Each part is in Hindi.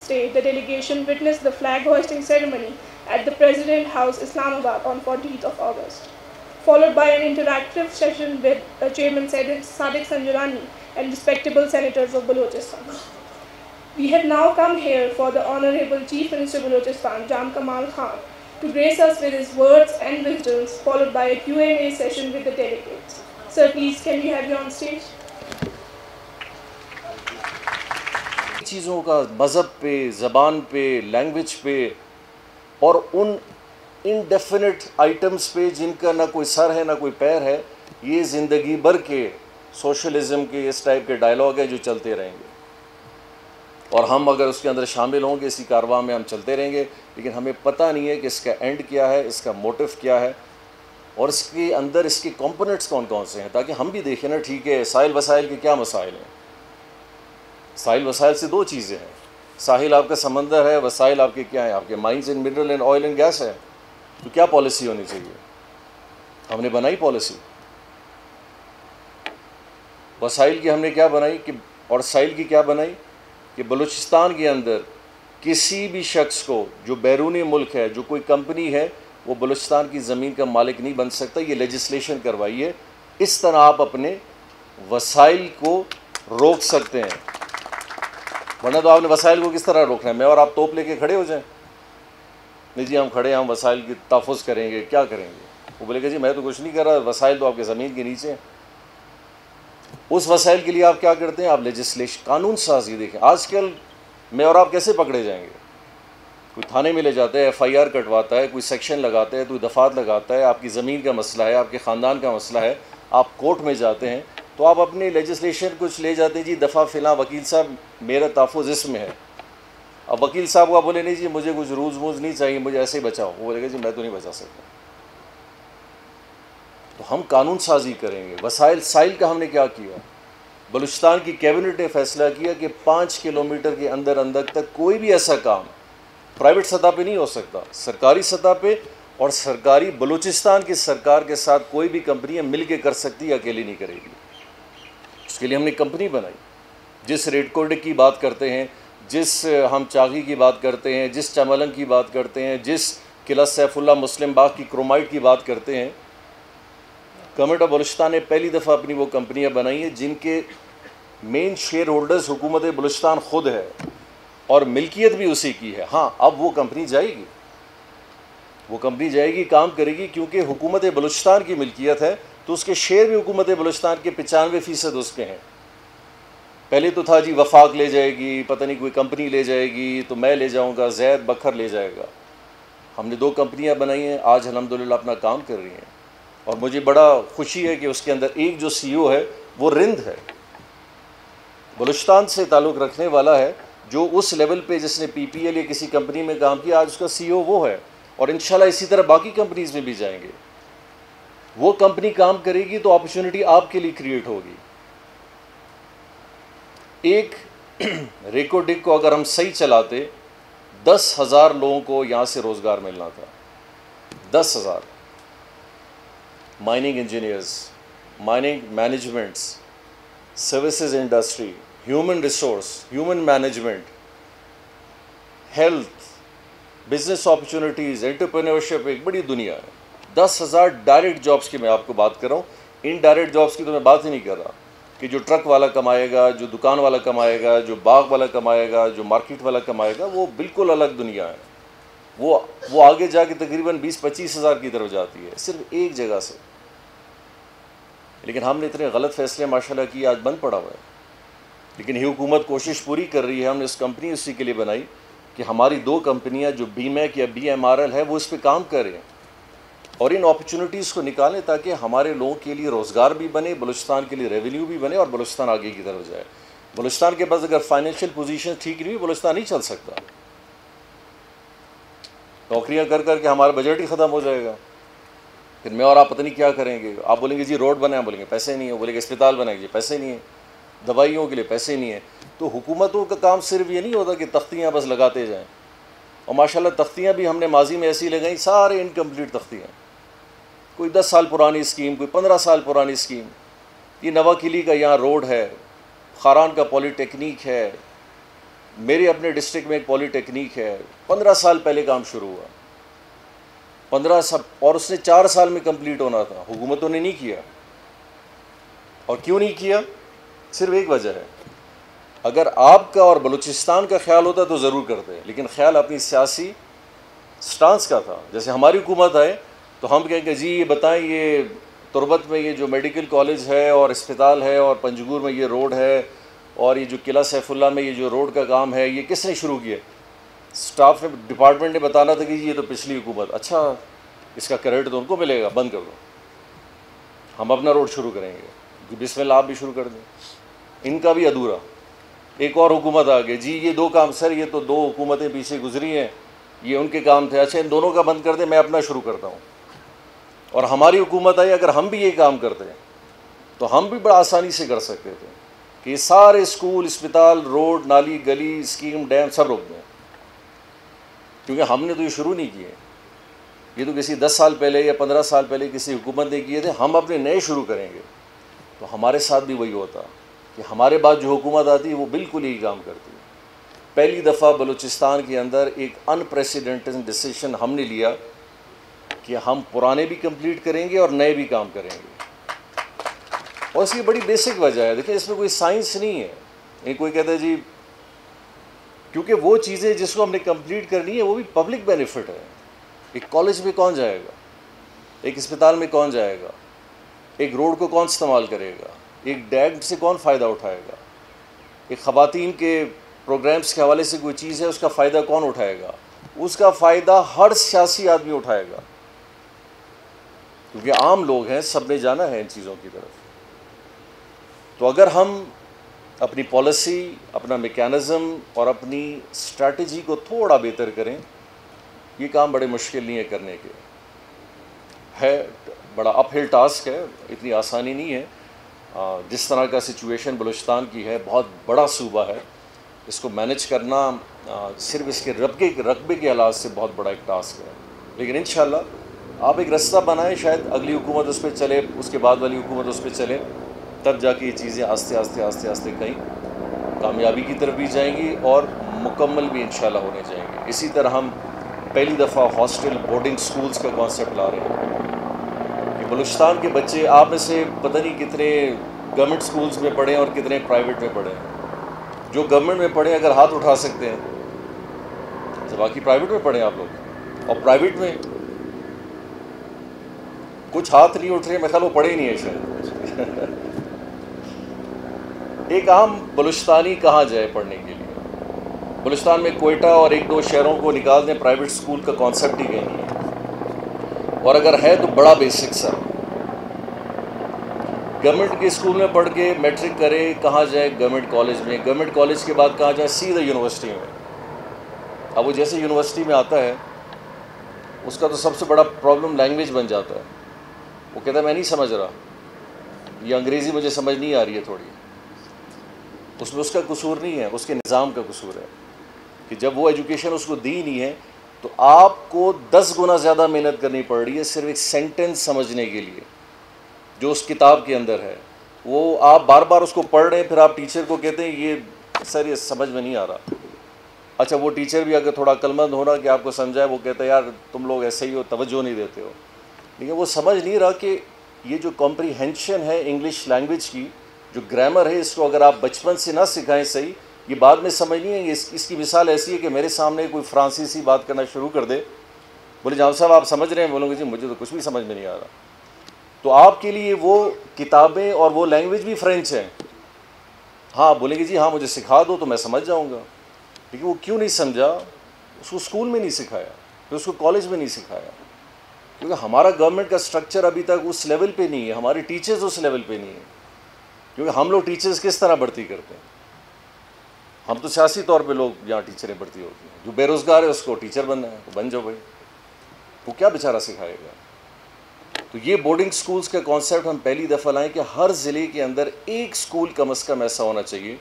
Day, the delegation witnessed the flag hoisting ceremony at the President House, Islamabad on 14th of August, followed by an interactive session with Chairman Sadiq Sanjurani and respectable senators of Balochistan. We have now come here for the Honorable Chief Minister of Balochistan, Jam Kamal Khan, to grace us with his words and wisdoms, followed by a Q&A session with the delegates. Sir, please, can we have you on stage? चीज़ों का मज़हब पे, ज़बान पे, लैंग्वेज पे और उन इनडेफिनेट आइटम्स पे जिनका ना कोई सर है ना कोई पैर है, ये ज़िंदगी भर के सोशलिज़म के इस टाइप के डायलॉग है जो चलते रहेंगे। और हम अगर उसके अंदर शामिल होंगे, इसी कारवां में हम चलते रहेंगे, लेकिन हमें पता नहीं है कि इसका एंड क्या है, इसका मोटिव क्या है और इसके अंदर इसके कंपोनेंट्स कौन कौन से हैं, ताकि हम भी देखें ना। ठीक है, साहिल वसाइल के क्या मसाइल हैं? साहिल वसाइल से दो चीज़ें हैं। साहिल आपका समंदर है, वसाइल आपके क्या हैं? आपके mines and mineral and oil and gas है। तो क्या पॉलिसी होनी चाहिए? हमने बनाई पॉलिसी वसाइल की, हमने क्या बनाई कि, और साहिल की क्या बनाई कि बलूचिस्तान के अंदर किसी भी शख्स को जो बैरूनी मुल्क है, जो कोई कंपनी है, वो बलूचिस्तान की ज़मीन का मालिक नहीं बन सकता। ये लेजिस्लेशन करवाई है। इस तरह आप अपने वसाइल को रोक सकते हैं, वरना तो आपने वसाइल को किस तरह रोकना है? मैं और आप तोप लेके खड़े हो जाएं, नहीं जी हम खड़े हैं, हम वसाइल की तहफ़्फ़ुज़ करेंगे, क्या करेंगे? वो बोलेगा जी मैं तो कुछ नहीं कर रहा, वसाइल तो आपके ज़मीन के नीचे हैं। उस वसाइल के लिए आप क्या करते हैं? आप लेजिस्लेशन, कानून साजी। देखें आजकल मैं और आप कैसे पकड़े जाएंगे? कोई थाने में ले जाता है, FIR कटवाता है, कोई सेक्शन लगाता है, कोई दफ़ात लगाता है, आपकी ज़मीन का मसला है, आपके ख़ानदान का मसला है, आप कोर्ट में जाते हैं, तो आप अपनी लेजिस्लेशन कुछ ले जाते हैं, जी दफ़ा फ़िला वकील साहब मेरा तहफ़्फ़ुज़ इसमें है। अब वकील साहब को आप बोले नहीं जी मुझे कुछ रूज़ वूज़ नहीं चाहिए, मुझे ऐसे ही बचाओ, वो बोलेगा जी मैं तो नहीं बचा सकता। तो हम कानून साजी करेंगे। वसाइल साइल का हमने क्या किया? बलूचिस्तान की कैबिनेट ने फैसला किया कि 5 किलोमीटर के अंदर अंदर तक कोई भी ऐसा काम प्राइवेट सतह पे नहीं हो सकता, सरकारी सतह पे, और सरकारी बलूचिस्तान की सरकार के साथ कोई भी कंपनी मिल के कर सकती है, अकेली नहीं करेगी। उसके लिए हमने कंपनी बनाई। जिस रेड कोड की बात करते हैं, जिस हम चागी की बात करते हैं, जिस चमलंग की बात करते हैं, जिस किला सैफुल्ला मुस्लिम बाग की क्रोमाइट की बात करते हैं, गवर्नमेंट ऑफ बलूचिस्तान ने पहली दफ़ा अपनी वो कंपनियां बनाई हैं जिनके मेन शेयर होल्डर्स हुकूमत बलूचिस्तान ख़ुद है और मिल्कियत भी उसी की है। हाँ, अब वो कंपनी जाएगी, वो कंपनी जाएगी, काम करेगी, क्योंकि हुकूमत बलूचिस्तान की मिल्कियत है, तो उसके शेयर भी हुकूमत बलूचिस्तान के 95% उसके हैं। पहले तो था जी वफाक ले जाएगी, पता नहीं कोई कंपनी ले जाएगी, तो मैं ले जाऊंगा, जैद बकर ले जाएगा। हमने 2 कंपनियां बनाई हैं, आज अल्हम्दुलिल्लाह अपना काम कर रही हैं, और मुझे बड़ा खुशी है कि उसके अंदर एक जो CEO है वो रिंद है, बलूचिस्तान से ताल्लुक़ रखने वाला है, जो उस लेवल पे जिसने PPL या किसी कंपनी में काम किया, आज उसका CEO वो है, और इंशाल्लाह इसी तरह बाकी कंपनीज़ में भी जाएंगे। वो कंपनी काम करेगी तो अपॉर्चुनिटी आपके लिए क्रिएट होगी। एक रेकोडिक को अगर हम सही चलाते, 10,000 लोगों को यहाँ से रोज़गार मिलना था, 10,000 mining engineers, mining managements, services industry, human resource, human management, health, business opportunities, entrepreneurship, एक बड़ी दुनिया है। 10,000 डायरेक्ट जॉब्स की मैं आपको बात कर रहा हूँ। इनडायरेक्ट जॉब्स की तो मैं बात ही नहीं कर रहा कि जो ट्रक वाला कमाएगा, जो दुकान वाला कमाएगा, जो बाग वाला कमाएगा, जो मार्केट वाला कमाएगा, वो बिल्कुल अलग दुनिया है। वो आगे जाके तकरीबन 20-25 हज़ार की तरफ जाती है, सिर्फ एक जगह से। लेकिन हमने इतने गलत फैसले माशाल्लाह किए, आज बंद पड़ा हुआ है। लेकिन ये हुकूमत कोशिश पूरी कर रही है। हमने इस कंपनी उसी के लिए बनाई कि हमारी 2 कंपनियां जो BMEC या BMRL है वो इस पर काम करें और इन अपॉर्चुनिटीज़ को निकालें, ताकि हमारे लोगों के लिए रोज़गार भी बने, बलूचिस्तान के लिए रेवेन्यू भी बने और बलूचिस्तान आगे की तरफ जाए। बलूचिस्तान के पास अगर फाइनेंशियल पोजीशन ठीक नहीं, बलूचिस्तान नहीं चल सकता। नौकरियां कर करके हमारा बजट ही ख़त्म हो जाएगा, फिर मैं और आप पता नहीं क्या करेंगे। आप बोलेंगे जी रोड बनाए, बोलेंगे पैसे नहीं है, बोलेंगे अस्पताल बनाएंगे, पैसे नहीं है, दवाइयों के लिए पैसे नहीं है। तो हुकूमतों का काम सिर्फ ये नहीं होता कि तख्तियाँ बस लगाते जाएँ, और माशाल्लाह तख्तियाँ भी हमने माजी में ऐसी लगाई, सारे इनकम्प्लीट तख्तियाँ, कोई 10 साल पुरानी स्कीम, कोई 15 साल पुरानी स्कीम। ये नवा किली का यहाँ रोड है, खारान का पॉलीटेक्निक है, मेरे अपने डिस्ट्रिक्ट में एक पॉलीटेक्निक है, 15 साल पहले काम शुरू हुआ, 15 साल, और उसने 4 साल में कंप्लीट होना था, हुकूमतों ने नहीं किया। और क्यों नहीं किया? सिर्फ एक वजह है, अगर आपका और बलूचिस्तान का ख्याल होता तो ज़रूर करते, लेकिन ख्याल अपनी सियासी स्टांस का था। जैसे हमारी हुकूमत आए तो हम कहेंगे जी ये बताएं, ये तुरबत में ये जो मेडिकल कॉलेज है और अस्पताल है, और पंजगुर में ये रोड है, और ये जो किला सैफुल्ला में ये जो रोड का काम है, ये किसने शुरू किया? स्टाफ ने, डिपार्टमेंट ने बताना था कि ये तो पिछली हुकूमत। अच्छा, इसका क्रेडिट तो उनको मिलेगा, बंद कर दो, हम अपना रोड शुरू करेंगे, बिस्मिल्लाह आप भी शुरू कर दें। इनका भी अधूरा। एक और हुकूमत आ गई, जी ये 2 काम, सर ये तो 2 हुकूमतें पीछे गुजरी हैं, ये उनके काम थे, अच्छा इन दोनों का बंद कर दें, मैं अपना शुरू करता हूँ। और हमारी हुकूमत आई, अगर हम भी ये काम करते तो हम भी बड़ा आसानी से कर सकते थे कि ये सारे स्कूल, अस्पताल, रोड, नाली, गली, स्कीम, डैम सब रोक दें, क्योंकि हमने तो ये शुरू नहीं किए, ये तो किसी 10 साल पहले या 15 साल पहले किसी हुकूमत ने किए थे, हम अपने नए शुरू करेंगे। तो हमारे साथ भी वही होता कि हमारे बाद जो हुकूमत आती है वो बिल्कुल यही काम करती है। पहली दफ़ा बलूचिस्तान के अंदर एक अनप्रेसिडेंटेड डिसीजन हमने लिया कि हम पुराने भी कंप्लीट करेंगे और नए भी काम करेंगे। और इसकी बड़ी बेसिक वजह है, देखिए इसमें कोई साइंस नहीं है। ये कोई कहता है जी, क्योंकि वो चीज़ें जिसको हमने कंप्लीट करनी है वो भी पब्लिक बेनिफिट है। एक कॉलेज में कौन जाएगा, एक अस्पताल में कौन जाएगा, एक रोड को कौन इस्तेमाल करेगा, एक डैम से कौन फ़ायदा उठाएगा, एक ख़वातीन के प्रोग्राम्स के हवाले से कोई चीज़ है उसका फ़ायदा कौन उठाएगा? उसका फ़ायदा हर सियासी आदमी उठाएगा, क्योंकि आम लोग हैं, सब ने जाना है इन चीज़ों की तरफ। तो अगर हम अपनी पॉलिसी, अपना मैकेनिज़्म और अपनी स्ट्रैटेजी को थोड़ा बेहतर करें, ये काम बड़े मुश्किल नहीं है करने के, है बड़ा अपहिल टास्क है, इतनी आसानी नहीं है। जिस तरह का सिचुएशन बलूचिस्तान की है, बहुत बड़ा सूबा है, इसको मैनेज करना सिर्फ इसके रकबे के हालात से बहुत बड़ा एक टास्क है। लेकिन इंशाल्लाह आप एक रास्ता बनाएं, शायद अगली हुकूमत उस पर चले, उसके बाद वाली हुकूमत उस पर चले, तब जाके ये चीज़ें आस्ते आस्ते कहीं कामयाबी की तरफ भी जाएंगी और मुकम्मल भी इंशाल्लाह होने जाएंगे। इसी तरह हम पहली दफ़ा हॉस्टल बोर्डिंग स्कूल्स का कॉन्सेप्ट ला रहे हैं कि बलूचिस्तान के बच्चे, आप में से पता नहीं कितने गवर्नमेंट स्कूल्स में पढ़े और कितने प्राइवेट में पढ़े हैं। जो गवर्नमेंट में पढ़े अगर हाथ उठा सकते हैं, तो बाकी प्राइवेट में पढ़े आप लोग, और प्राइवेट में कुछ हाथ नहीं उठ रहे, मैं ख्याल वो पढ़े ही नहीं है शायद। एक आम बलूचिस्तानी कहाँ जाए पढ़ने के लिए? बलूचिस्तान में कोयटा और 1-2 शहरों को निकाल दें, प्राइवेट स्कूल का कॉन्सेप्ट ही कहीं नहीं है, और अगर है तो बड़ा बेसिक सा। गवर्नमेंट के स्कूल में पढ़ के मैट्रिक करे, कहाँ जाए? गवर्नमेंट कॉलेज में, गवर्नमेंट कॉलेज के बाद कहाँ जाए? सीधा यूनिवर्सिटी में। अब वो जैसे यूनिवर्सिटी में आता है, उसका तो सबसे बड़ा प्रॉब्लम लैंग्वेज बन जाता है। वो कहता है मैं नहीं समझ रहा, ये अंग्रेज़ी मुझे समझ नहीं आ रही है थोड़ी। उसमें उसका कसूर नहीं है, उसके निज़ाम का कसूर है कि जब वो एजुकेशन उसको दी नहीं है तो आपको 10 गुना ज़्यादा मेहनत करनी पड़ रही है सिर्फ एक सेंटेंस समझने के लिए जो उस किताब के अंदर है। वो आप बार बार उसको पढ़ रहे हैं, फिर आप टीचर को कहते हैं ये सर ये समझ में नहीं आ रहा। अच्छा, वो टीचर भी अगर थोड़ा अक्लमंद हो रहा कि आपको समझाए, वो कहता है यार तुम लोग ऐसे ही हो, तवज्जो नहीं देते हो। लेकिन वो समझ नहीं रहा कि ये जो कॉम्प्रीहेंशन है इंग्लिश लैंग्वेज की, जो ग्रामर है, इसको अगर आप बचपन से ना सिखाएं सही, ये बाद में समझ नहीं आएंगे। इसकी मिसाल ऐसी है कि मेरे सामने कोई फ्रांसीसी बात करना शुरू कर दे, बोले जाम साहब आप समझ रहे हैं? बोलोगे जी मुझे तो कुछ भी समझ में नहीं आ रहा। तो आपके लिए वो किताबें और वो लैंग्वेज भी फ्रेंच है। हाँ बोलेंगे जी हाँ मुझे सिखा दो तो मैं समझ जाऊँगा, लेकिन वो क्यों नहीं समझा? उसको स्कूल में नहीं सिखाया, फिर उसको कॉलेज में नहीं सिखाया, क्योंकि हमारा गवर्नमेंट का स्ट्रक्चर अभी तक उस लेवल पे नहीं है, हमारे टीचर्स उस लेवल पे नहीं है। क्योंकि हम लोग टीचर्स किस तरह भर्ती करते हैं? हम तो सियासी तौर पे लोग यहाँ टीचरें भर्ती होती हैं, जो बेरोज़गार है उसको टीचर बनना है तो बन जाओ भाई, वो क्या बेचारा सिखाएगा? तो ये बोर्डिंग स्कूल्स का कॉन्सेप्ट हम पहली दफ़ा लाएँ कि हर ज़िले के अंदर एक स्कूल कम अज़ कम ऐसा होना चाहिए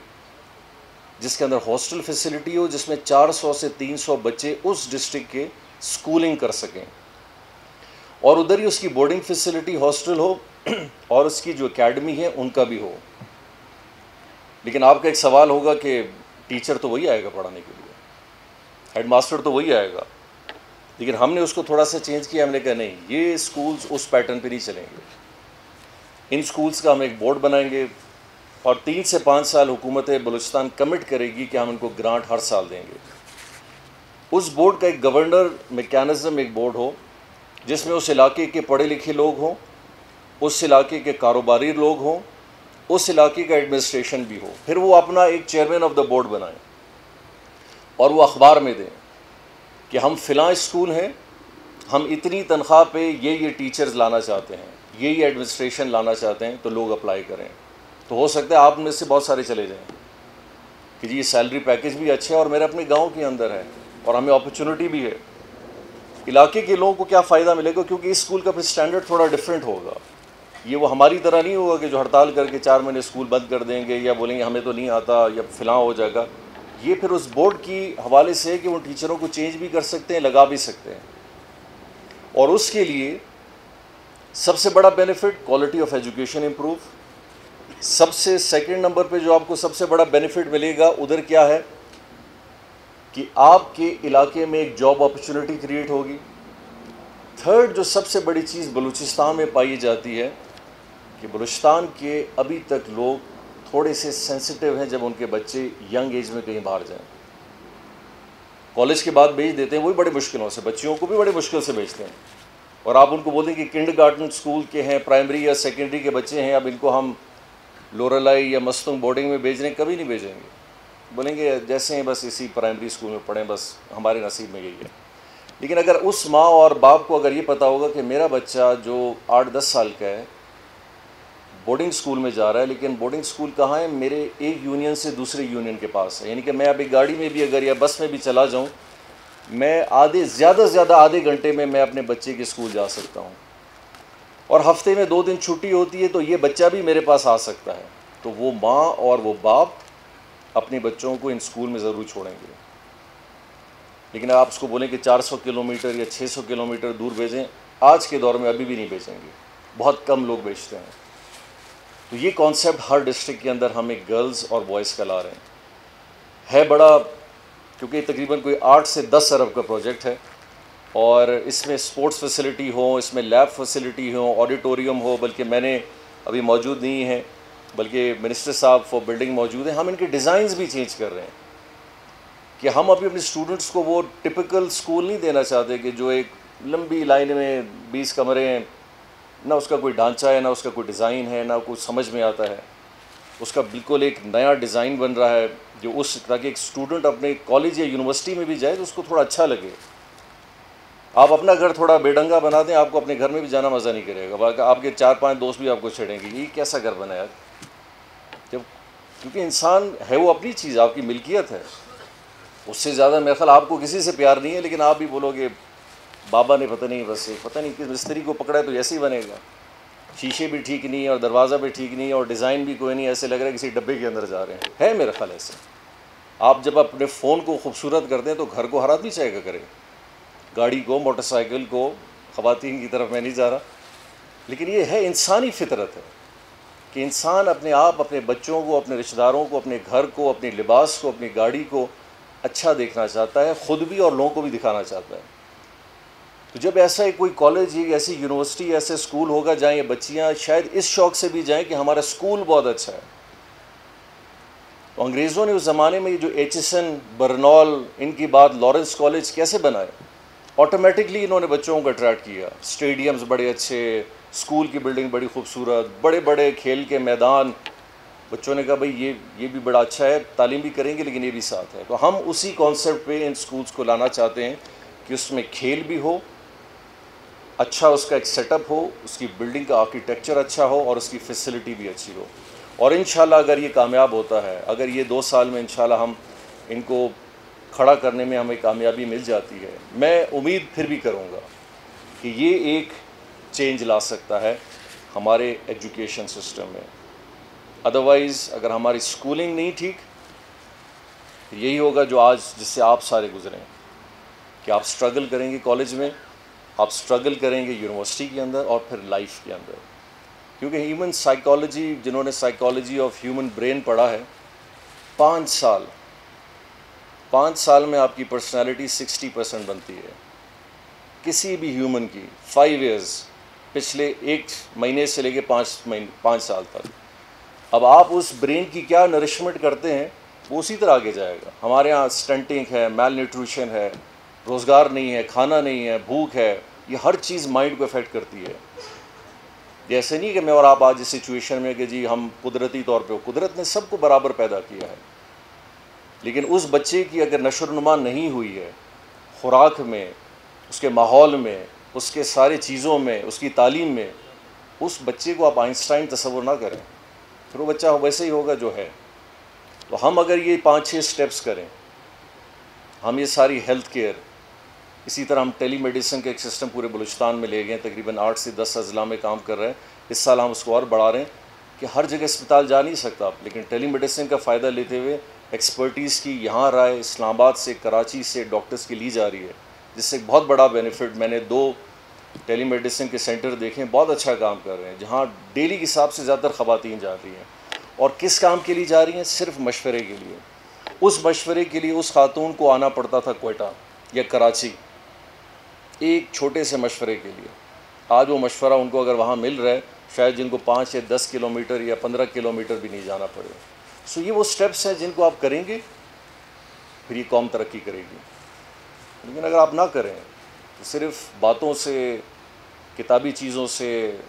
जिसके अंदर हॉस्टल फैसिलिटी हो, जिसमें 400 से 300 बच्चे उस डिस्ट्रिक्ट के स्कूलिंग कर सकें, और उधर ही उसकी बोर्डिंग फैसिलिटी हॉस्टल हो और उसकी जो एकेडमी है उनका भी हो। लेकिन आपका एक सवाल होगा कि टीचर तो वही आएगा पढ़ाने के लिए, हेडमास्टर तो वही आएगा, लेकिन हमने उसको थोड़ा सा चेंज किया। हमने कहा नहीं, ये स्कूल्स उस पैटर्न पे नहीं चलेंगे, इन स्कूल्स का हम एक बोर्ड बनाएंगे और 3 से 5 साल हुकूमत बलूचिस्तान कमिट करेगी कि हम इनको ग्रांट हर साल देंगे। उस बोर्ड का एक गवर्नर मैकेनिज़्म, एक बोर्ड हो जिसमें उस इलाके के पढ़े लिखे लोग हों, उस इलाके के कारोबारी लोग हों, उस इलाके का एडमिनिस्ट्रेशन भी हो। फिर वो अपना एक चेयरमैन ऑफ द बोर्ड बनाएं और वो अखबार में दें कि हम फ़िलाँ स्कूल हैं, हम इतनी तनख्वाह पे ये टीचर्स लाना चाहते हैं, ये एडमिनिस्ट्रेशन लाना चाहते हैं, तो लोग अप्लाई करें। तो हो सकता है आप में से बहुत सारे चले जाएं कि जी ये सैलरी पैकेज भी अच्छा है और मेरे अपने गांव के अंदर है और हमें अपॉर्चुनिटी भी है। इलाके के लोगों को क्या फ़ायदा मिलेगा, क्योंकि इस स्कूल का फिर स्टैंडर्ड थोड़ा डिफरेंट होगा। ये वो हमारी तरह नहीं होगा कि जो हड़ताल करके 4 महीने स्कूल बंद कर देंगे या बोलेंगे हमें तो नहीं आता या फ़िलहाल हो जाएगा। ये फिर उस बोर्ड की हवाले से है कि वो टीचरों को चेंज भी कर सकते हैं, लगा भी सकते हैं। और उसके लिए सबसे बड़ा benefit quality of education improve. सबसे सेकंड नंबर पे जो आपको सबसे बड़ा बेनिफिट मिलेगा उधर क्या है कि आपके इलाके में एक जॉब अपॉर्चुनिटी क्रिएट होगी। थर्ड जो सबसे बड़ी चीज़ बलूचिस्तान में पाई जाती है कि बलूचिस्तान के अभी तक लोग थोड़े से सेंसिटिव हैं जब उनके बच्चे यंग एज में कहीं बाहर जाएं। कॉलेज के बाद भेज देते हैं, वही बड़ी मुश्किलों से, बच्चियों को भी बड़ी मुश्किल से भेजते हैं। और आप उनको बोलें कि किंडरगार्टन स्कूल के हैं, प्राइमरी या सेकेंडरी के बच्चे हैं, अब इनको हम लोरलाई या मस्तूंग बोर्डिंग में भेज रहे हैं, कभी नहीं भेजेंगे। बोलेंगे जैसे हैं बस इसी प्राइमरी स्कूल में पढ़ें, बस हमारे नसीब में यही है। लेकिन अगर उस माँ और बाप को अगर ये पता होगा कि मेरा बच्चा जो 8-10 साल का है बोर्डिंग स्कूल में जा रहा है, लेकिन बोर्डिंग स्कूल कहाँ है, मेरे एक यूनियन से दूसरे यूनियन के पास है, यानी कि मैं अभी गाड़ी में भी अगर या बस में भी चला जाऊँ, मैं ज़्यादा से ज़्यादा आधे घंटे में मैं अपने बच्चे के स्कूल जा सकता हूँ। और हफ्ते में 2 दिन छुट्टी होती है तो ये बच्चा भी मेरे पास आ सकता है। तो वो माँ और वो बाप अपने बच्चों को इन स्कूल में ज़रूर छोड़ेंगे। लेकिन आप उसको बोलें कि 400 किलोमीटर या 600 किलोमीटर दूर भेजें, आज के दौर में अभी भी नहीं भेजेंगे, बहुत कम लोग भेजते हैं। तो ये कॉन्सेप्ट हर डिस्ट्रिक्ट के अंदर हम एक गर्ल्स और बॉयज़ का ला रहे हैं। है बड़ा, क्योंकि तकरीबन कोई 8 से 10 अरब का प्रोजेक्ट है और इसमें स्पोर्ट्स फैसिलिटी हो, इसमें लैब फैसिलिटी हो, ऑडिटोरियम हो, बल्कि मैंने अभी मौजूद नहीं है बल्कि मिनिस्टर साहब फॉर बिल्डिंग मौजूद हैं। हम इनके डिज़ाइंस भी चेंज कर रहे हैं कि हम अभी अपने स्टूडेंट्स को वो टिपिकल स्कूल नहीं देना चाहते कि जो एक लंबी लाइन में 20 कमरे हैं, ना उसका कोई ढांचा है, ना उसका कोई डिज़ाइन है, ना कुछ समझ में आता है। उसका बिल्कुल एक नया डिज़ाइन बन रहा है जो उस ताकि एक स्टूडेंट अपने कॉलेज या यूनिवर्सिटी में भी जाए तो उसको थोड़ा अच्छा लगे। आप अपना घर थोड़ा बेढंगा बना दें, आपको अपने घर में भी जाना मज़ा नहीं करेगा, आपके 4-5 दोस्त भी आपको छेड़ेंगे, ये कैसा घर बना यार। जब क्योंकि इंसान है वो अपनी चीज़, आपकी मिल्कियत है, उससे ज़्यादा मेरे ख्याल आपको किसी से प्यार नहीं है। लेकिन आप भी बोलोगे बाबा ने पता नहीं किस मिस्त्री को पकड़ा है तो ऐसे ही बनेगा, शीशे भी ठीक नहीं है और दरवाज़ा भी ठीक नहीं है और डिज़ाइन भी कोई नहीं, ऐसे लग रहा है किसी डब्बे के अंदर जा रहे हैं। है मेरे ख्याल ऐसे। आप जब अपने फ़ोन को खूबसूरत करते हैं तो घर को हर आदमी चाहेगा करे, गाड़ी को, मोटरसाइकिल को। ख़वातीन की तरफ मैं नहीं जा रहा, लेकिन ये है इंसानी फितरत है कि इंसान अपने आप, अपने बच्चों को, अपने रिश्तेदारों को, अपने घर को, अपने लिबास को, अपनी गाड़ी को अच्छा देखना चाहता है, ख़ुद भी और लोगों को भी दिखाना चाहता है। तो जब ऐसा एक कोई कॉलेज या ऐसी यूनिवर्सिटी, ऐसे स्कूल होगा जहाँ ये बच्चियाँ शायद इस शौक़ से भी जाएँ कि हमारा स्कूल बहुत अच्छा है। तो अंग्रेज़ों ने उस ज़माने में जो एचिसन, बर्नॉल, इनकी बाद लॉरेंस कॉलेज कैसे बनाए, ऑटोमेटिकली इन्होंने बच्चों को अट्रैक्ट किया। स्टेडियम्स बड़े अच्छे, स्कूल की बिल्डिंग बड़ी खूबसूरत, बड़े बड़े खेल के मैदान। बच्चों ने कहा भाई ये भी बड़ा अच्छा है, तालीम भी करेंगे लेकिन ये भी साथ है। तो हम उसी कॉन्सेप्ट पे इन स्कूल्स को लाना चाहते हैं कि उसमें खेल भी हो, अच्छा उसका एक सेटअप हो, उसकी बिल्डिंग का आर्किटेक्चर अच्छा हो और उसकी फैसिलिटी भी अच्छी हो। और इंशाल्लाह अगर ये कामयाब होता है, अगर ये 2 साल में इंशाल्लाह हम इनको खड़ा करने में हमें कामयाबी मिल जाती है, मैं उम्मीद फिर भी करूँगा कि ये एक चेंज ला सकता है हमारे एजुकेशन सिस्टम में। अदरवाइज़ अगर हमारी स्कूलिंग नहीं ठीक, यही होगा जो आज जिससे आप सारे गुजरें कि आप स्ट्रगल करेंगे कॉलेज में, आप स्ट्रगल करेंगे यूनिवर्सिटी के अंदर और फिर लाइफ के अंदर। क्योंकि ह्यूमन साइकोलॉजी, जिन्होंने साइकोलॉजी ऑफ ह्यूमन ब्रेन पढ़ा है, 5 साल 5 साल में आपकी पर्सनालिटी 60% बनती है किसी भी ह्यूमन की। 5 इयर्स, पिछले 1 महीने से लेके 5 साल तक। अब आप उस ब्रेन की क्या नरिशमेंट करते हैं वो उसी तरह आगे जाएगा। हमारे यहाँ स्टंटिंग है, मैल न्यूट्रिशन है, रोज़गार नहीं है, खाना नहीं है, भूख है, ये हर चीज़ माइंड को अफेक्ट करती है। जैसे नहीं कि मैं और आप आज इस सिचुएशन में कि जी हम कुदरती तौर पे, कुदरत ने सबको बराबर पैदा किया है, लेकिन उस बच्चे की अगर नशोनुमा नहीं हुई है खुराक में, उसके माहौल में, उसके सारे चीज़ों में, उसकी तालीम में, उस बच्चे को आप आइंस्टाइन तस्वुर ना करें, फिर वो बच्चा वैसे ही होगा जो है। तो हम अगर ये 5-6 स्टेप्स करें, हम ये सारी हेल्थ केयर, इसी तरह हम टेली मेडिसिन का एक सिस्टम पूरे बलूचिस्तान में ले गए, तकरीबन 8 से 10 अजला में काम कर रहे हैं। इस साल हम उसको और बढ़ा रहे हैं कि हर जगह अस्पताल जा नहीं सकता आप, लेकिन टेली मेडिसिन का फ़ायदा लेते हुए एक्सपर्टीज़ की यहाँ राय इस्लामाबाद से, कराची से डॉक्टर्स की ली जा रही है, जिससे एक बहुत बड़ा बेनिफिट। मैंने 2 टेली मेडिसिन के सेंटर देखे हैं, बहुत अच्छा काम कर रहे हैं, जहाँ डेली के हिसाब से ज़्यादातर ख़वातीन जा रही हैं। और किस काम के लिए जा रही हैं? सिर्फ मशवरे के लिए। उस मशवरे के लिए उस खातून को आना पड़ता था क्वेटा या कराची, एक छोटे से मशवरे के लिए। आज वो मशवरा उनको अगर वहाँ मिल रहा है, शायद जिनको 5 या 10 किलोमीटर या 15 किलोमीटर भी नहीं जाना पड़े। सो ये वो स्टेप्स हैं जिनको आप करेंगे, फिर ये कौम तरक्की करेगी। लेकिन अगर आप ना करें तो सिर्फ बातों से, किताबी चीज़ों से,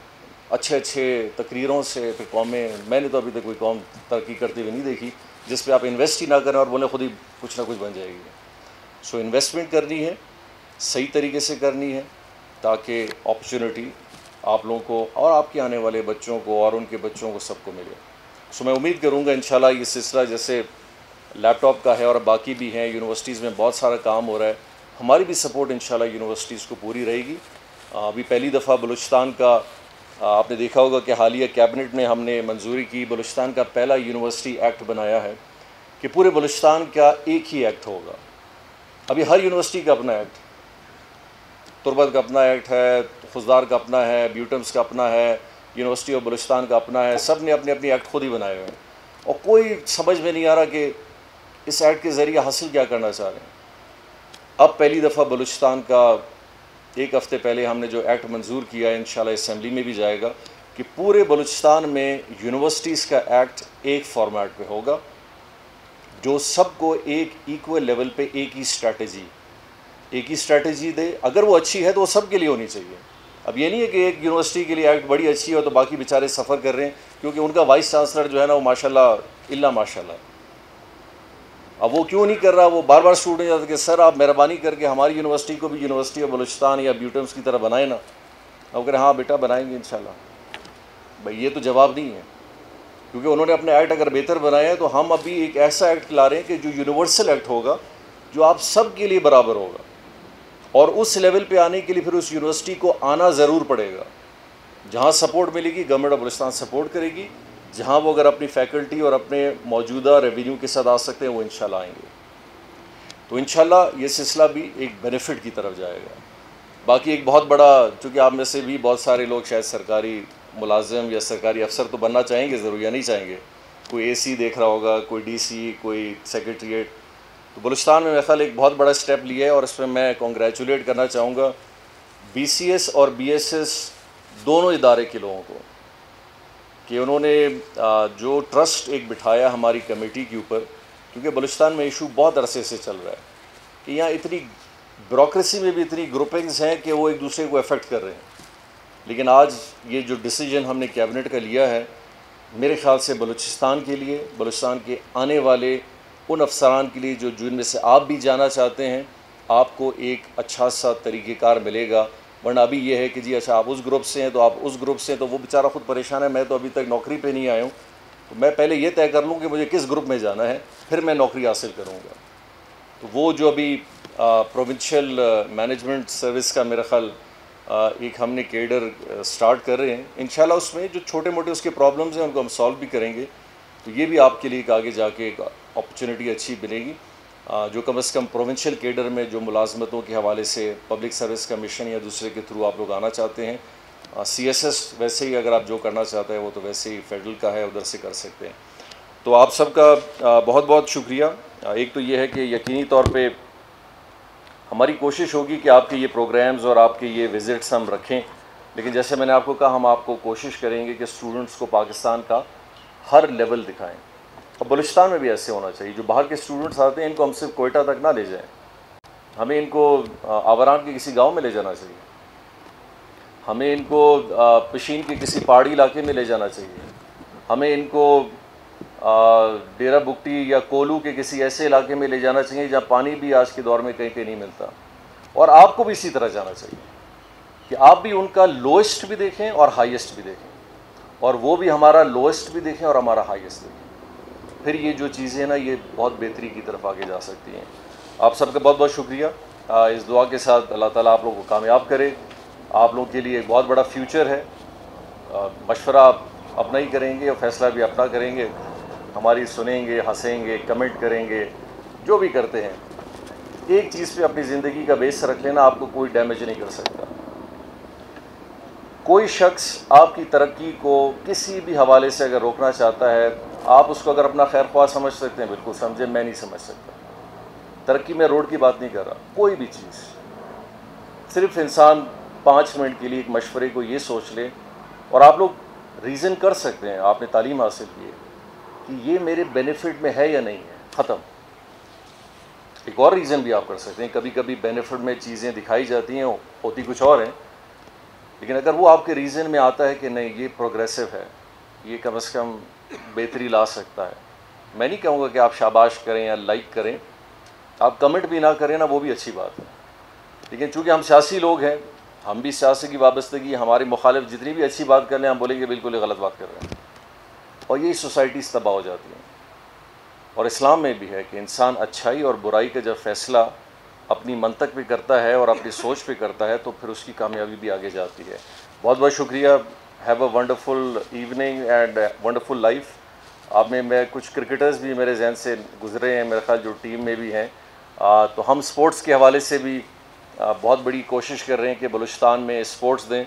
अच्छे तकरीरों से फिर कौमें, मैंने तो अभी तक कोई कौम तरक्की करती हुई नहीं देखी जिस पे आप इन्वेस्ट ही ना करें और बोले खुद ही कुछ ना कुछ बन जाएगी। सो इन्वेस्टमेंट करनी है, सही तरीके से करनी है, ताकि अपॉर्चुनिटी आप लोगों को और आपके आने वाले बच्चों को और उनके बच्चों को सबको मिले। सो मैं उम्मीद करूँगा इंशाल्लाह ये सिलसिला जैसे लैपटॉप का है और बाकी भी हैं, यूनिवर्सिटीज़ में बहुत सारा काम हो रहा है, हमारी भी सपोर्ट इंशाल्लाह यूनिवर्सिटीज़ को पूरी रहेगी। अभी पहली दफ़ा बलूचिस्तान का आपने देखा होगा कि हालिया कैबिनेट में हमने मंजूरी की, बलूचिस्तान का पहला यूनिवर्सिटी एक्ट बनाया है कि पूरे बलूचिस्तान का एक ही एक्ट होगा। अभी हर यूनिवर्सिटी का अपना एक्ट, तुर्बत का अपना एक्ट है, खुजदार का अपना है, ब्यूटम्स का अपना है, यूनिवर्सिटी ऑफ बलूचिस्तान का अपना है, सब ने अपने अपने एक्ट खुद ही बनाए हुए हैं और कोई समझ में नहीं आ रहा कि इस एक्ट के ज़रिए हासिल क्या करना चाह रहे हैं। अब पहली दफ़ा बलूचिस्तान का एक हफ़्ते पहले हमने जो एक्ट मंजूर किया है, इंशाल्लाह असम्बली में भी जाएगा, कि पूरे बलूचिस्तान में यूनिवर्सिटीज़ का एक्ट एक फॉर्मेट पे होगा, जो सबको एक इक्वल लेवल पे एक ही स्ट्रैटेजी दे। अगर वो अच्छी है तो वो सब के लिए होनी चाहिए। अब ये नहीं है कि एक यूनिवर्सिटी के लिए एक्ट बड़ी अच्छी है तो बाकी बेचारे सफ़र कर रहे हैं, क्योंकि उनका वाइस चांसलर जो है ना वो माशाल्लाह इल्ला माशाल्लाह, अब वो क्यों नहीं कर रहा, वो बार बार स्टूडेंट जाते कि सर आप मेहरबानी करके हमारी यूनिवर्सिटी को भी यूनिवर्सिटी ऑफ बलूचिस्तान या ब्यूटम्स की तरह बनाए ना। अब कह रहे हाँ बेटा बनाएंगे इंशाल्लाह। भाई ये तो जवाब नहीं है, क्योंकि उन्होंने अपने एक्ट अगर बेहतर बनाए हैं तो हम अभी एक ऐसा एक्ट ला रहे हैं कि जो यूनिवर्सल एक्ट होगा, जो आप सब के लिए बराबर होगा। और उस लेवल पे आने के लिए फिर उस यूनिवर्सिटी को आना ज़रूर पड़ेगा। जहाँ सपोर्ट मिलेगी गवर्नमेंट ऑफ बलूचिस्तान सपोर्ट करेगी, जहाँ वो अगर अपनी फैकल्टी और अपने मौजूदा रेवेन्यू के साथ आ सकते हैं वो इंशाल्लाह आएंगे। तो इंशाल्लाह ये सिलसिला भी एक बेनिफिट की तरफ जाएगा। बाकी एक बहुत बड़ा, चूँकि आप में से भी बहुत सारे लोग शायद सरकारी मुलाजिम या सरकारी अफसर तो बनना चाहेंगे ज़रूर, या नहीं चाहेंगे, कोई AC देख रहा होगा, कोई DC, कोई सेक्रेटरीट। तो बलूचिस्तान में मेरा ख्याल एक बहुत बड़ा स्टेप लिया है और इसमें मैं कॉन्ग्रेचुलेट करना चाहूँगा BCS और BSS दोनों इदारे के लोगों को, कि उन्होंने जो ट्रस्ट एक बिठाया हमारी कमेटी के ऊपर, क्योंकि बलूचिस्तान में इशू बहुत अरसे से चल रहा है कि यहाँ इतनी ब्यूरोक्रेसी में भी इतनी ग्रुपिंग्स हैं कि वो एक दूसरे को अफेक्ट कर रहे हैं। लेकिन आज ये जो डिसीजन हमने कैबिनेट का लिया है, मेरे ख्याल से बलूचिस्तान के लिए, बलूचिस्तान के आने वाले उन अफसरान के लिए जो जिनमें से आप भी जाना चाहते हैं, आपको एक अच्छा सा तरीक़ेकार मिलेगा। वरना अभी ये है कि जी अच्छा आप उस ग्रुप से हैं तो आप उस ग्रुप से हैं, तो वो बेचारा खुद परेशान है, मैं तो अभी तक नौकरी पे नहीं आया हूँ, तो मैं पहले ये तय कर लूँ कि मुझे किस ग्रुप में जाना है, फिर मैं नौकरी हासिल करूँगा। तो वो जो अभी प्रोविंशियल मैनेजमेंट सर्विस का मेरा ख्याल एक हमने कैडर स्टार्ट कर रहे हैं, इंशाल्लाह उसमें जो छोटे मोटे उसके प्रॉब्लम्स हैं उनको हम सॉल्व भी करेंगे। तो ये भी आपके लिए आगे जाके एक अपॉर्चुनिटी अच्छी मिलेगी, जो कम से कम प्रोविंशियल कैडर में जो मुलाजमतों के हवाले से पब्लिक सर्विस कमीशन या दूसरे के थ्रू आप लोग आना चाहते हैं, CSS वैसे ही अगर आप जो करना चाहते हैं वो तो वैसे ही फेडरल का है, उधर से कर सकते हैं। तो आप सबका बहुत बहुत शुक्रिया। एक तो ये है कि यकीनी तौर पे हमारी कोशिश होगी कि आपके ये प्रोग्राम्स और आपके ये विज़िट्स हम रखें, लेकिन जैसे मैंने आपको कहा, हम आपको कोशिश करेंगे कि स्टूडेंट्स को पाकिस्तान का हर लेवल दिखाएं। और बलूचिस्तान में भी ऐसे होना चाहिए। जो बाहर के स्टूडेंट्स आते हैं, इनको हम सिर्फ कोयटा तक ना ले जाएं, हमें इनको आवारान के किसी गांव में ले जाना चाहिए, हमें इनको पशीन के किसी पहाड़ी इलाके में ले जाना चाहिए, हमें इनको डेरा बुगटी या कोलू के किसी ऐसे इलाके में ले जाना चाहिए जहाँ पानी भी आज के दौर में कहीं कहीं नहीं मिलता। और आपको भी इसी तरह जाना चाहिए कि आप भी उनका लोएस्ट भी देखें और हाईएस्ट भी देखें, और वो भी हमारा लोएस्ट भी देखें और हमारा हाईएस्ट देखें। फिर ये जो चीज़ें हैं ना, ये बहुत बेहतरी की तरफ आगे जा सकती हैं। आप सबका बहुत बहुत शुक्रिया। इस दुआ के साथ अल्लाह ताला आप लोगों को कामयाब करे। आप लोगों के लिए एक बहुत बड़ा फ्यूचर है। मशवरा आप अपना ही करेंगे और फ़ैसला भी अपना करेंगे। हमारी सुनेंगे, हंसेंगे, कमेंट करेंगे, जो भी करते हैं। एक चीज़ पे अपनी ज़िंदगी का बेस रख लेना, आपको कोई डैमेज नहीं कर सकता। कोई शख्स आपकी तरक्की को किसी भी हवाले से अगर रोकना चाहता है, आप उसको अगर अपना खैर ख्वाह समझ सकते हैं, बिल्कुल समझे, मैं नहीं समझ सकता। तरक्की में रोड की बात नहीं कर रहा, कोई भी चीज़। सिर्फ इंसान 5 मिनट के लिए एक मशवरे को ये सोच ले, और आप लोग रीज़न कर सकते हैं, आपने तालीम हासिल की है कि ये मेरे बेनिफिट में है या नहीं है, ख़त्म। एक और रीज़न भी आप कर सकते हैं। कभी कभी बेनिफिट में चीज़ें दिखाई जाती हैं, होती कुछ और हैं, लेकिन अगर वो आपके रीज़न में आता है कि नहीं, ये प्रोग्रेसिव है, ये कम से कम बेहतरी ला सकता है, मैं नहीं कहूँगा कि आप शाबाश करें या लाइक करें, आप कमेंट भी ना करें ना, वो भी अच्छी बात है। लेकिन चूँकि हम सियासी लोग हैं, हम भी सियासी की वाबस्तगी, हमारे मुखालिफ जितनी भी अच्छी बात कर लें, हम बोलेंगे बिल्कुल ही गलत बात कर रहे हैं, और यही सोसाइटीज़ तबाह हो जाती हैं। और इस्लाम में भी है कि इंसान अच्छाई और बुराई का जब फ़ैसला अपनी मंतक पे करता है और अपनी सोच पे करता है, तो फिर उसकी कामयाबी भी आगे जाती है। बहुत बहुत शुक्रिया। Have a wonderful evening and wonderful life. आप में मैं कुछ क्रिकेटर्स भी मेरे जहन से गुजरे हैं, मेरे ख्याल जो टीम में भी हैं। तो हम स्पोर्ट्स के हवाले से भी बहुत बड़ी कोशिश कर रहे हैं कि बलूचिस्तान में स्पोर्ट्स दें,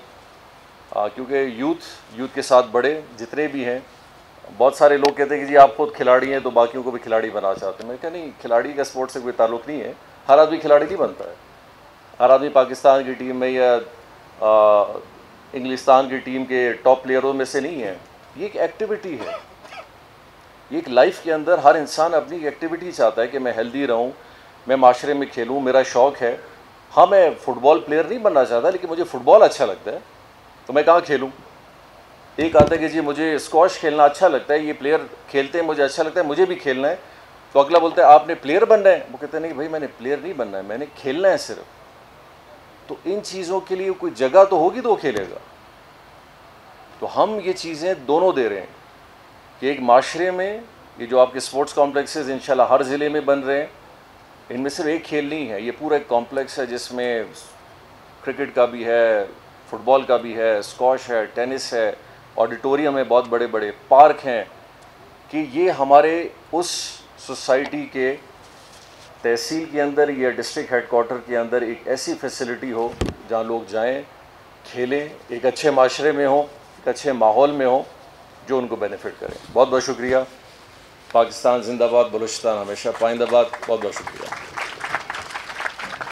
क्योंकि यूथ के साथ बड़े जितने भी हैं, बहुत सारे लोग कहते हैं कि जी आप खुद खिलाड़ी हैं तो बाकियों को भी खिलाड़ी बना चाहते हैं। मैं क्या, नहीं, खिलाड़ी का स्पोर्ट्स से कोई ताल्लुक़ नहीं है। हर आदमी खिलाड़ी नहीं बनता है। हर आदमी पाकिस्तान की टीम में या इंग्लिस्तान की टीम के टॉप प्लेयरों में से नहीं है। ये एक एक्टिविटी है। ये एक लाइफ के अंदर हर इंसान अपनी एक्टिविटी चाहता है कि मैं हेल्दी रहूं, मैं माशरे में खेलूं, मेरा शौक़ है। हाँ, मैं फ़ुटबॉल प्लेयर नहीं बनना चाहता, लेकिन मुझे फ़ुटबॉल अच्छा लगता है, तो मैं कहाँ खेलूँ। एक आता है कि जी मुझे स्क्वॉश खेलना अच्छा लगता है, ये प्लेयर खेलते हैं, मुझे अच्छा लगता है, मुझे भी खेलना है। तो अगला बोलता है आपने प्लेयर बनना है, वो कहते हैं नहीं भाई, मैंने प्लेयर नहीं बनना है, मैंने खेलना है सिर्फ। तो इन चीज़ों के लिए कोई जगह तो होगी तो वो खेलेगा। तो हम ये चीज़ें दोनों दे रहे हैं कि एक माशरे में ये जो आपके स्पोर्ट्स कॉम्प्लेक्सेस इंशाल्लाह हर ज़िले में बन रहे हैं, इनमें सिर्फ एक खेल नहीं है, ये पूरा एक कॉम्प्लेक्स है जिसमें क्रिकेट का भी है, फुटबॉल का भी है, स्क्वॉश है, टेनिस है, ऑडिटोरियम है, बहुत बड़े बड़े पार्क हैं, कि ये हमारे उस सोसाइटी के तहसील के अंदर या डिस्ट्रिक्ट हेडक्वार्टर के अंदर एक ऐसी फैसिलिटी हो जहाँ लोग जाएं, खेलें, एक अच्छे माशरे में हो, एक अच्छे माहौल में हो जो उनको बेनिफिट करें। बहुत बहुत शुक्रिया। पाकिस्तान जिंदाबाद, बलूचिस्तान हमेशा पाइंदाबाद। बहुत बहुत शुक्रिया।